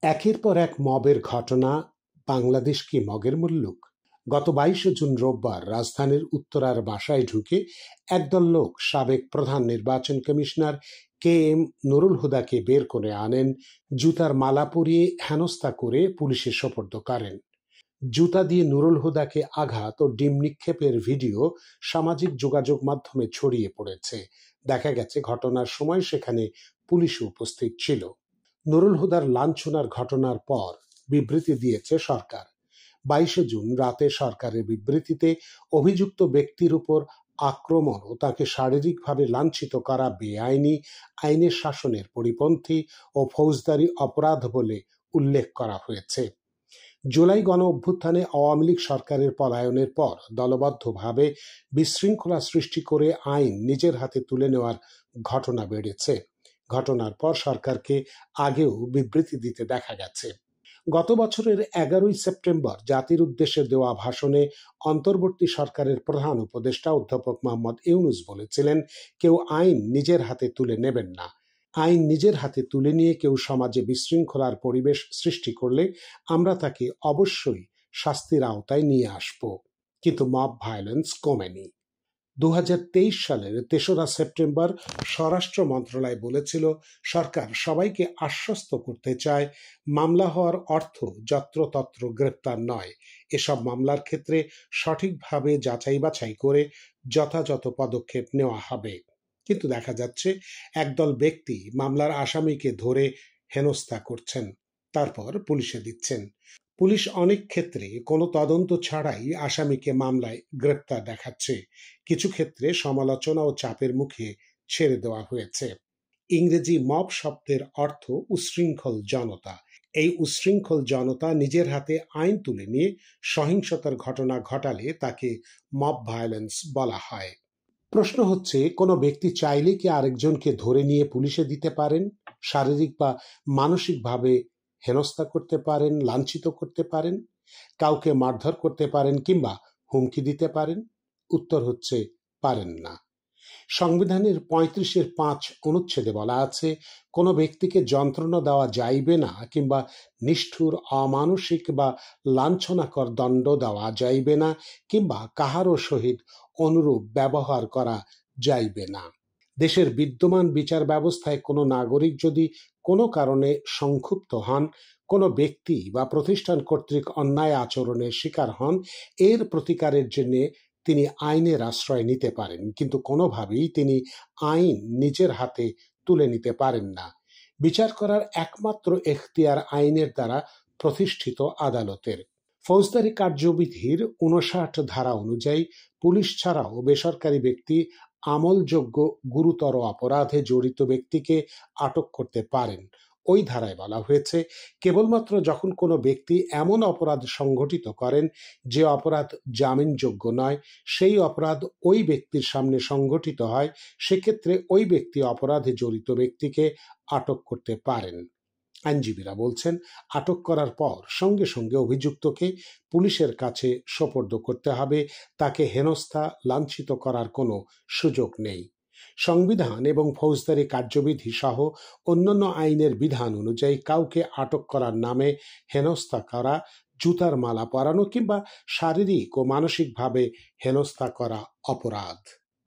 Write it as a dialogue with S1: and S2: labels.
S1: একের পর এক মবের ঘটনা। বাংলাদেশ কি মগের মুল্লুক? গত 22 জুন রোববার রাজধানীর উত্তরার বাসায় ঢুকে একদল লোক সাবেক প্রধান নির্বাচন কমিশনার KM নুরুল হুদাকে বের করে আনেন, জুতার মালা পরিয়ে হেনস্থা করে পুলিশে সোপর্দ করেন। জুতা দিয়ে নুরুল হুদাকে আঘাত ও ডিম নিক্ষেপের ভিডিও সামাজিক যোগাযোগ মাধ্যমে ছড়িয়ে পড়েছে। দেখা গেছে ঘটনার সময় সেখানে পুলিশও উপস্থিত ছিল। নুরুল হুদার লাঞ্ছনার ঘটনার পর বিবৃতি দিয়েছে সরকার। 22 জুন রাতে সরকারের বিবৃতিতে অভিযুক্ত ব্যক্তির উপর আক্রমণ ও তাকে শারীরিকভাবে লাঞ্ছিত করা বেআইনি, আইনের শাসনের পরিপন্থী ও ফৌজদারি অপরাধ বলে উল্লেখ করা হয়েছে। জুলাই গণ অভ্যুত্থানে আওয়ামী লীগ সরকারের পলায়নের পর দলবদ্ধভাবে বিশৃঙ্খলা সৃষ্টি করে আইন নিজের হাতে তুলে নেওয়ার ঘটনা বেড়েছে। ঘটনার পর সরকারকে আগেও বিবৃতি দিতে দেখা গেছে। গত বছরের 11 সেপ্টেম্বর জাতির উদ্দেশ্যে দেওয়া ভাষণে অন্তর্বর্তী সরকারের প্রধান উপদেষ্টা অধ্যাপক মোহাম্মদ ইউনূস বলেছিলেন, কেউ আইন নিজের হাতে তুলে নেবেন না। আইন নিজের হাতে তুলে নিয়ে কেউ সমাজে বিশৃঙ্খলার পরিবেশ সৃষ্টি করলে আমরা তাকে অবশ্যই শাস্তির আওতায় নিয়ে আসব। কিন্তু মব ভায়োলেন্স কমেনি। 2023 সালের 3রা সেপ্টেম্বর স্বরাষ্ট্র মন্ত্রণালয় বলেছিল, সরকার সবাইকে আশ্বস্ত করতে চায় মামলা হওয়ার অর্থ যত্রতত্র গ্রেপ্তার নয়। এসব মামলার ক্ষেত্রে সঠিকভাবে যাচাই বাছাই করে যথাযথ পদক্ষেপ নেওয়া হবে। কিন্তু দেখা যাচ্ছে একদল ব্যক্তি মামলার আসামিকে ধরে হেনস্থা করছেন, তারপর পুলিশে দিচ্ছেন। পুলিশ অনেক ক্ষেত্রে কোনো তদন্ত ছাড়াই আসামিকে মামলায় গ্রেপ্তার দেখাচ্ছে। কিছু ক্ষেত্রে সমালোচনা ও চাপের মুখে ছেড়ে দেওয়া হয়েছে। ইংরেজি মব শব্দের অর্থ উচ্ছৃঙ্খল জনতা। এই উচ্ছৃঙ্খল জনতা নিজের হাতে আইন তুলে নিয়ে সহিংসতার ঘটনা ঘটালে তাকে মব ভায়োলেন্স বলা হয়। প্রশ্ন হচ্ছে, কোনো ব্যক্তি চাইলে কি আরেকজনকে ধরে নিয়ে পুলিশে দিতে পারেন, শারীরিক বা মানসিকভাবে হেনস্থা করতে পারেন, লাঞ্ছিত করতে পারেন, কাউকে মারধর করতে পারেন কিংবা হুমকি দিতে পারেন? উত্তর হচ্ছে পারেন না। সংবিধানের 35(5) অনুচ্ছেদে বলা আছে, কোনো ব্যক্তিকে যন্ত্রণা দেওয়া যাইবে না কিংবা নিষ্ঠুর, অমানসিক বা লাঞ্ছনাকর দণ্ড দেওয়া যাইবে না কিংবা কাহারও সহিত অনুরূপ ব্যবহার করা যাইবে না। দেশের বিদ্যমান বিচার ব্যবস্থায় কোনো নাগরিক যদি কোনো কারণে সংক্ষুব্ধ হন, কোনো ব্যক্তি বা প্রতিষ্ঠান কর্তৃক অন্যায় আচরণের শিকার হন, এর প্রতিকারের জন্য তিনি আইনের আশ্রয় নিতে পারেন, কিন্তু কোনোভাবেই তিনি আইন নিজের হাতে তুলে নিতে পারেন না। বিচার করার একমাত্র এখতিয়ার আইনের দ্বারা প্রতিষ্ঠিত আদালতের। ফৌজদারি কার্যবিধির 59 ধারা অনুযায়ী পুলিশ ছাড়াও বেসরকারি ব্যক্তি আমলযোগ্য গুরুতর অপরাধে জড়িত ব্যক্তিকে আটক করতে পারেন। ওই ধারায় বলা হয়েছে, কেবলমাত্র যখন কোনো ব্যক্তি এমন অপরাধ সংঘটিত করেন যে অপরাধ জামিনযোগ্য নয়, সেই অপরাধ ওই ব্যক্তির সামনে সংঘটিত হয়, সেক্ষেত্রে ওই ব্যক্তি অপরাধে জড়িত ব্যক্তিকে আটক করতে পারেন। আইনজীবীরা বলছেন, আটক করার পর সঙ্গে সঙ্গে অভিযুক্তকে পুলিশের কাছে সোপর্দ করতে হবে। তাকে হেনস্থা, লাঞ্ছিত করার কোনো সুযোগ নেই। সংবিধান এবং ফৌজদারি কার্যবিধি সহ অন্যান্য আইনের বিধান অনুযায়ী কাউকে আটক করার নামে হেনস্থা করা, জুতার মালা পরানো কিংবা শারীরিক ও মানসিকভাবে হেনস্থা করা অপরাধ।